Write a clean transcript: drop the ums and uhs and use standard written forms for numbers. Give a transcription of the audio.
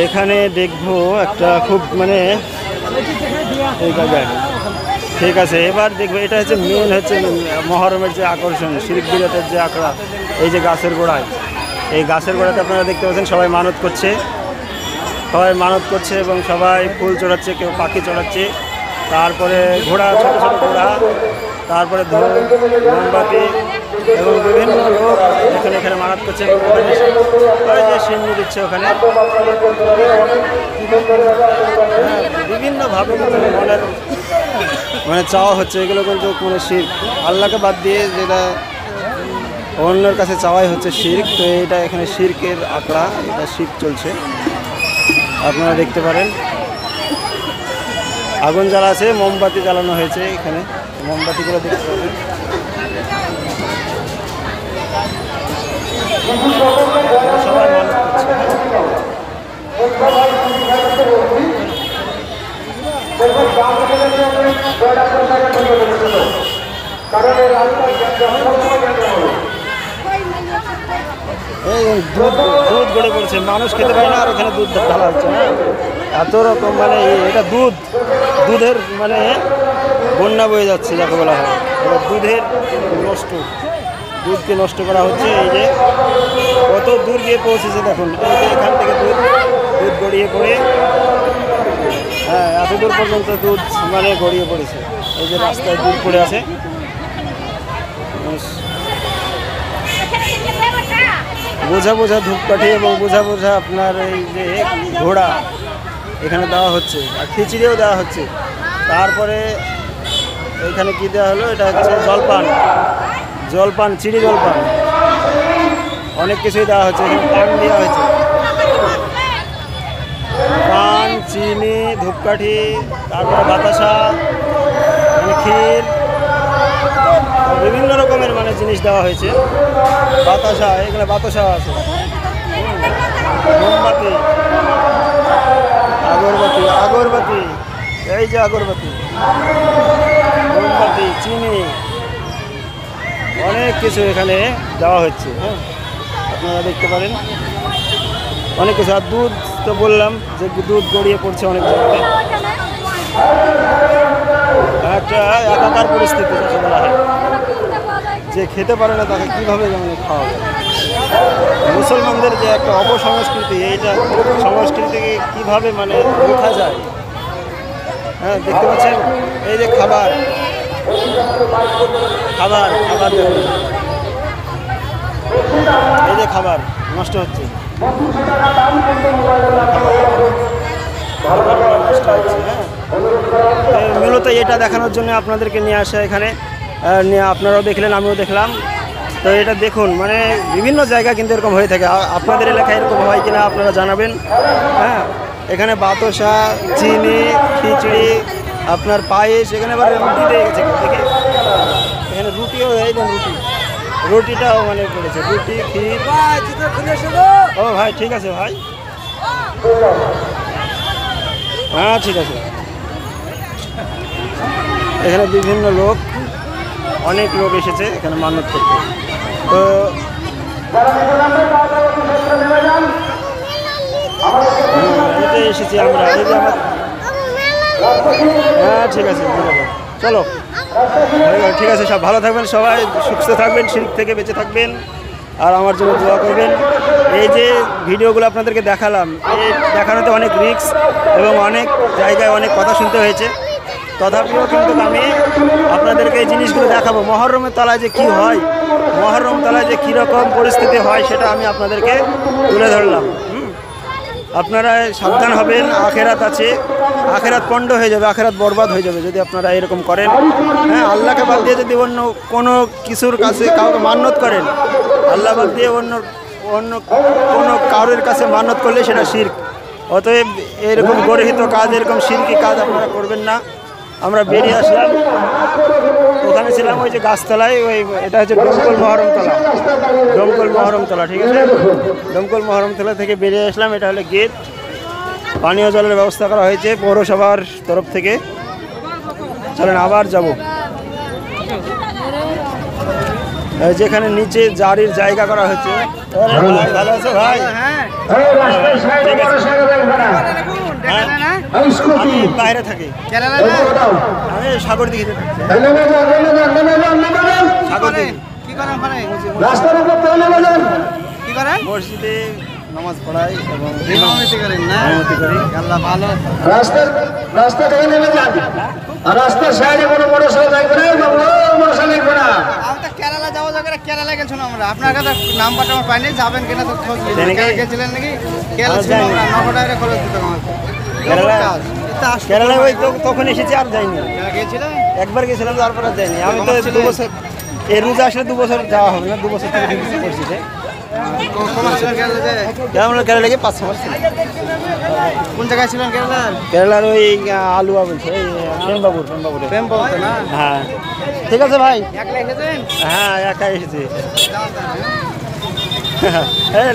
এখানে দেখবো একটা খুব মানে এই জায়গায় ঠিক আছে। এবার দেখবো এটা হচ্ছে মেন হচ্ছে মহরমের যে আকর্ষণ, শিরক বিদাতের যে আখড়া। এই যে গাছের গোড়ায়, এই গাছের গোড়াতে আপনারা দেখতে পাচ্ছেন সবাই মানত করছে, এবং সবাই ফুল চড়াচ্ছে, কেউ পাখি চড়াচ্ছে, তারপরে ঘোড়া, ছোটো ছোটো ঘোড়া, তারপরে ধূপ, মোমবাতি এবং বিভিন্ন লোক এখানে মানত করছে। ওই যে সিন্নি দিচ্ছে ওখানে, বিভিন্নভাবে মনের মানে চাওয়া হচ্ছে। এগুলো কিন্তু মানে শিরক, আল্লাহকে বাদ দিয়ে যেটা অন্যের কাছে চাওয়াই হচ্ছে শিরক। তো এটা এখানে শিরকের আখড়া, এটা শিরক চলছে। আপনারা দেখতে পারেন আগুন জ্বালা আছে, মোমবাতি জ্বালানো হয়েছে এখানে, মোমবাতিগুলো দেখতে পাবেন। সবাই মানত করছে। এই দুধ গড়ে পড়ছে, মানুষ খেতে পারে না, আর এখানে দুধ ঢালা হচ্ছে। হ্যাঁ, এত রকম মানে এটা দুধের মানে বন্যা বয়ে যাচ্ছে যাকে বলা হয়। এবার দুধকে নষ্ট করা হচ্ছে। এই যে কত দূর গিয়ে পৌঁছেছে দেখুন, এই যে এখান থেকে দুধ গড়িয়ে পড়ে, হ্যাঁ এত দূর পর্যন্ত দুধ মানে গড়িয়ে পড়েছে। এই যে রাস্তায় দুধ পড়ে আছে। বোঝা ধূপকাঠি এবং বোঝা আপনার এই যে ঘোড়া এখানে দেওয়া হচ্ছে, আর খিচুড়িও দেওয়া হচ্ছে। তারপরে এখানে কি দেওয়া হলো, এটা হচ্ছে জলপান, চিড়ি জলপান, অনেক কিছুই দেওয়া হচ্ছে। এখানে পান দেওয়া হয়েছে, পান, চিনি, ধূপকাঠি, তারপরে বাতাসা, ক্ষীর, বিভিন্ন রকমের মানে জিনিস দেওয়া হয়েছে। বাতাসা, এগুলো বাতাসা আছে, মোমবাতি, আগরবাতি, এই যে আগরবাতি, মোমবাতি, চিনি, অনেক কিছু এখানে দেওয়া হচ্ছে। হ্যাঁ, আপনারা দেখতে পারেন অনেক কিছু। আর দুধ তো বললাম যে দুধ গড়িয়ে পড়ছে অনেক জায়গায়, একটা একাকার পরিস্থিতি যাকে বলা হয়। যে খেতে পারে না তাকে কীভাবে যেমন খাওয়াবে। মুসলমানদের যে একটা অপসংস্কৃতি, এইটা সংস্কৃতিকে কীভাবে মানে রোখা যায়। হ্যাঁ, দেখতে পাচ্ছেন এই যে খাবার এই যে খাবার নষ্ট হচ্ছে, হ্যাঁ। মূলত এটা দেখানোর জন্য আপনাদেরকে নিয়ে আসা এখানে, আপনারাও দেখলেন, আমিও দেখলাম। তো এটা দেখুন, মানে বিভিন্ন জায়গা কিন্তু এরকম হয়ে থাকে। আপনাদের এলাকায় এরকম হয় কিনা আপনারা জানাবেন। হ্যাঁ, এখানে বাতাসা, চিনি, খিচুড়ি, আপনার পায়েস, এখানে আবার রুটি দিয়ে গেছে দেখে, এখানে রুটিও এই দেন, রুটিটাও মানে করেছে, রুটি, ক্ষীর। ও ভাই ঠিক আছে ভাই, হ্যাঁ ঠিক আছে। এখানে বিভিন্ন লোক, অনেক লোক এসেছে এখানে মানত করতে। তো এতে এসেছি আমরা, এই যে আমার, হ্যাঁ ঠিক আছে, চলো ঠিক আছে। সব ভালো থাকবেন, সবাই সুস্থ থাকবেন, শিরক থেকে বেঁচে থাকবেন, আর আমার জন্য দোয়া করবেন। এই যে ভিডিওগুলো আপনাদেরকে দেখালাম, এই দেখানোতে অনেক রিস্ক এবং অনেক জায়গায় অনেক কথা শুনতে হয়েছে। তথাপিও কিন্তু আমি আপনাদেরকে এই জিনিসগুলো দেখাবো। মহরমের তলায় যে কি হয়, মহরম তলায় যে কীরকম পরিস্থিতি হয়, সেটা আমি আপনাদেরকে তুলে ধরলাম। আপনারা সাবধান হবেন, আখেরাত আছে, আখেরাত পণ্ড হয়ে যাবে, আখেরাত বরবাদ হয়ে যাবে যদি আপনারা এরকম করেন। হ্যাঁ, আল্লাহকে বাদ দিয়ে যদি অন্য কোনো কিছুর কাছে কাউকে মান্যত করেন, আল্লাহ বাদ দিয়ে অন্য কোনো কারোর কাছে মান্যত করলে সেটা শিরক। অতএব এরকম গর্হিত কাজ, এরকম শিরকি কাজ আপনারা করবেন না। আমরা বেরিয়ে আসলাম, ওখানে ছিলাম ওই যে গাছতলায়, ওই এটা হচ্ছে ডমকল মহরমতলা, ঠিক আছে। ডমকল মহরমতলা থেকে বেরিয়ে আসলাম, এটা হলো গেট। পানীয় জলের ব্যবস্থা করা হয়েছে পৌরসভার তরফ থেকে। চলেন আবার যাব, যেখানে নিচে জারির জায়গা করা হচ্ছে। ভালো আছে ভাই? আমি বাইরে থাকি। কেরালা না? আমি সাগর দিকে থাকি। সাগর দিকে কি করেন ওখানে? কি করেন? মসজিদে নামাজ পড়াই এবং ইমামতি করেন না? ইমামতি করি। আল্লাহ ভালো। রাস্তা থেকে নেমে যান আর রাস্তার সাইডে কোনো মোটরসাইকেল লাগবে না, মোটরসাইকেল লাগবে না। আমি তো কেরালা যাওয়া যাবে, কেরালা গেছিলাম আমরা। আপনার কাছে নাম্বারটা আমার পাইনি, যাবেন কিনা তো খোঁজ নিন। জানি কি? কেরালা গেছিলেন নাকি? কেরালা আমি ছিল জানি। আমরা, 9 টাকা খরচ দিতাম আমাকে। কেরালা? কাজ। কেরালায় ওই তো তখন এসেছি, আর যাইনি। কেরালা গিয়েছিলেন? একবার গেছিলাম, তারপর আর যাইনি। আমি তো 2 বছর, এই রোজা আসলে 2 বছর যাওয়া হবে না, 2 বছর থেকে ডিগ্রি করছি। কখন ছিলেন কেরালা যায়? আমরা কেরালাকে 5 মাস ছিলাম। কোন জায়গায় ছিলেন কেরালার? কেরালার ওই আলুয়া বলছে, ওই প্রেমবাবুরে। প্রেম বলতে না? হ্যাঁ, ঠিক আছে ভাই। একলা এসেছেন? হ্যাঁ, একা এসেছি। যান, যান, হ্যাঁ। হ্যাঁ